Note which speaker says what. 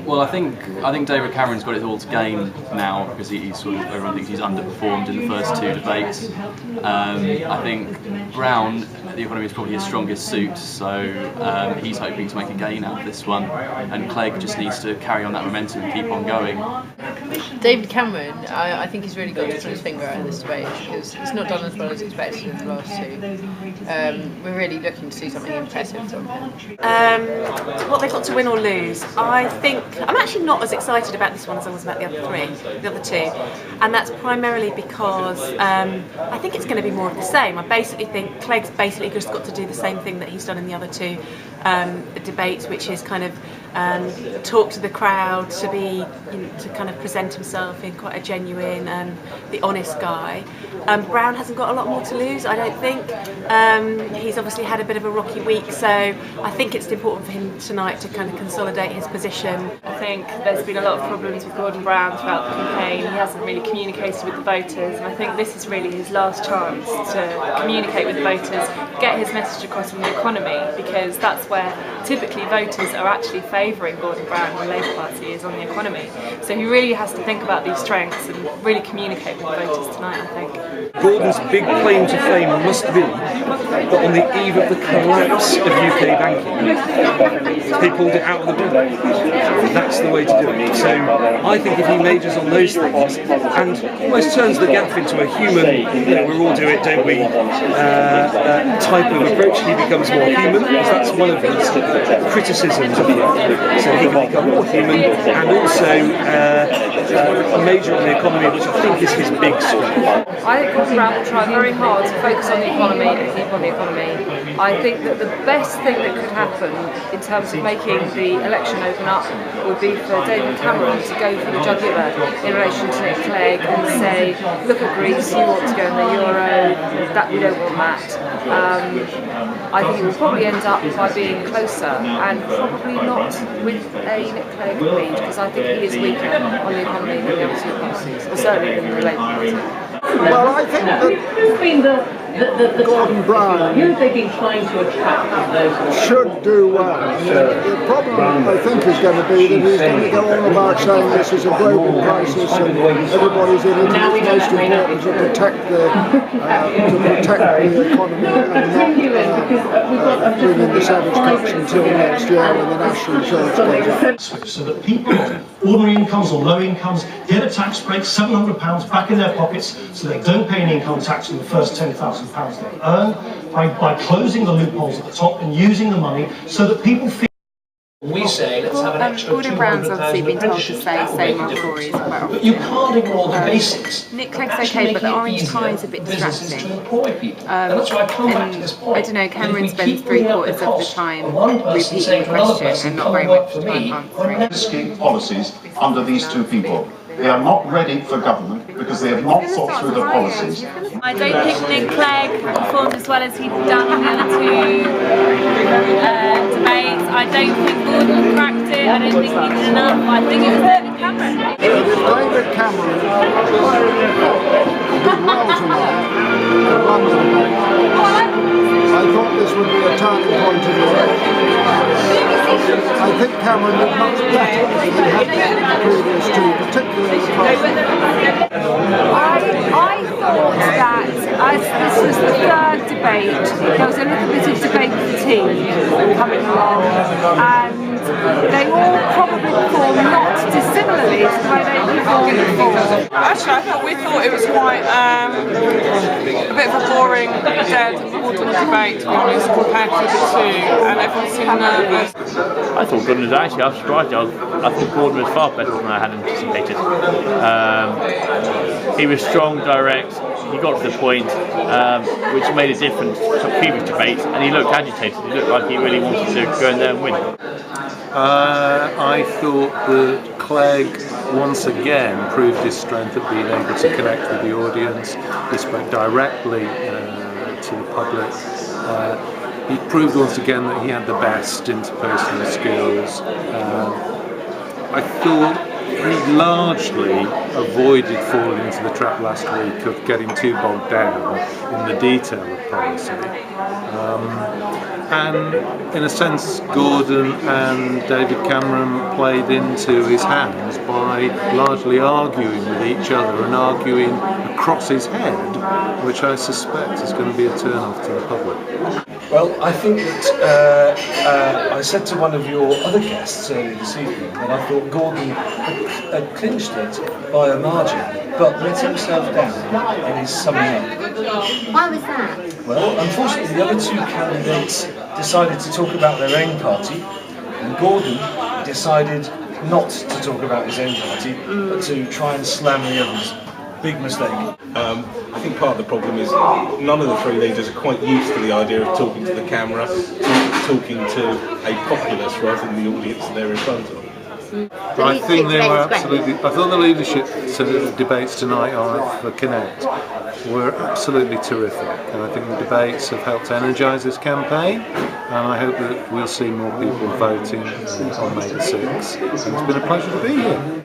Speaker 1: Well, I think David Cameron's got it all to gain now because he's sort of, everyone thinks he's underperformed in the first two debates. I think Brown, the economy is probably his strongest suit, so he's hoping to make a gain out of this one, and Clegg just needs to carry on that momentum and keep on going.
Speaker 2: David Cameron, I think he's really got to put his finger out in this debate because he's not done as well as expected in the last two. We're really looking to see something impressive from him.
Speaker 3: What they've got to win or lose. I think I'm actually not as excited about this one as I was about the other two, and that's primarily because I think it's going to be more of the same. I basically think Clegg's basically just got to do the same thing that he's done in the other two debates, which is kind of talk to the crowd, to be, to kind of present himself in quite a genuine, the honest guy. Brown hasn't got a lot more to lose, I don't think. He's obviously had a bit of a rocky week, so I think it's important for him tonight to kind of consolidate his position.
Speaker 4: I think there's been a lot of problems with Gordon Brown throughout the campaign. He hasn't really communicated with the voters, and I think this is really his last chance to communicate with the voters, get his message across on the economy, because that's where typically voters are actually favouring Gordon Brown and the Labour Party is on the economy. So he really has to think about these strengths and really communicate with the voters tonight, I think.
Speaker 5: Gordon's big claim to fame must be that on the eve of the collapse of UK banking, he pulled it out of the bin. That's the way to do it. So I think if he majors on those things and almost turns the gaffe into a human, we all do it, don't we, type of approach, he becomes more human, because that's one of his criticisms of him. So he can become more human and also major on the economy, which I think is his big strength.
Speaker 6: I think Gordon Brown will try very hard to focus on the economy and keep on the economy. I think that the best thing that could happen in terms of making the election open up would be for David Cameron to go for the jugular in relation to Nick Clegg and say, look at Greece, you want to go in the euro, that we don't want that. I think it will probably end up by being closer and probably not with a Nick Clegg lead, because I think he is weaker on the economy than the other two parties, or certainly than the Labour Party.
Speaker 7: Well, I think that Gordon Brown should do well. The problem, I think, is going to be that he's going to go on about saying this is a global crisis and everybody's in it. It's most important to protect the economy and not bring in the savage cuts until next year when the national insurance goes up.
Speaker 8: So that people on ordinary incomes or low incomes get a tax break, £700 back in their pockets, so they don't pay any income tax on the first £10,000 they earn, by closing the loopholes at the top and using the money so that people feel. We say let's have an extra
Speaker 3: Gordon Brown's obviously been told to say same old Tories quite often.
Speaker 8: But you can't ignore the basics.
Speaker 3: Nick Clegg's okay, but the orange tie is a bit distracting.
Speaker 8: That's why I come back to this point.
Speaker 3: I don't know, Cameron spends 3/4 of the time repeating the question and not very much time answering.
Speaker 9: Escape policies under these two people. They are not ready for government because they have not thought through the policies.
Speaker 4: I don't think Nick Clegg performed as well as he'd done in the other two debates. I don't think Gordon cracked it. I don't think he did enough. I think it was David Cameron.
Speaker 7: David Cameron did well tonight in London debate. I thought this would be a turning point in the election. I think Cameron did much better than he had done in the previous two, particularly the first.
Speaker 6: I thought that as this was the third debate, there was a little bit of debate fatigue coming along, and they all probably performed not dissimilarly to the way they performed before.
Speaker 10: Actually, we thought it was quite a bit of a boring, dead, autumn debate, to be honest, compared to the two, and everyone seemed nervous.
Speaker 11: I thought Gordon was actually, I was surprised. I thought Gordon was far better than I had anticipated. He was strong, direct, he got to the point, which made a difference to previous debates, and he looked agitated. He looked like he really wanted to go in there and win.
Speaker 5: I thought that Clegg once again proved his strength at being able to connect with the audience. He spoke directly to the public. He proved once again that he had the best interpersonal skills. I thought he largely avoided falling into the trap last week of getting too bogged down in the detail of policy.
Speaker 12: And in a sense, Gordon and David Cameron played into his hands by largely arguing with each other and arguing across his head, which I suspect is going to be a turn-off to the public.
Speaker 5: Well, I think that I said to one of your other guests earlier this evening that I thought Gordon had clinched it by a margin, but let himself down in his summing up.
Speaker 13: Why was that?
Speaker 5: Well, unfortunately, the other two candidates decided to talk about their own party, and Gordon decided not to talk about his own party, but to try and slam the others. Big mistake.
Speaker 14: I think part of the problem is none of the three leaders are quite used to the idea of talking to the camera, talking to a populace rather than the audience they're in front of.
Speaker 12: I think they were absolutely. I thought the leadership debates tonight for Connect were absolutely terrific, and I think the debates have helped energise this campaign. And I hope that we'll see more people voting on May the 6th. And it's been a pleasure to be here.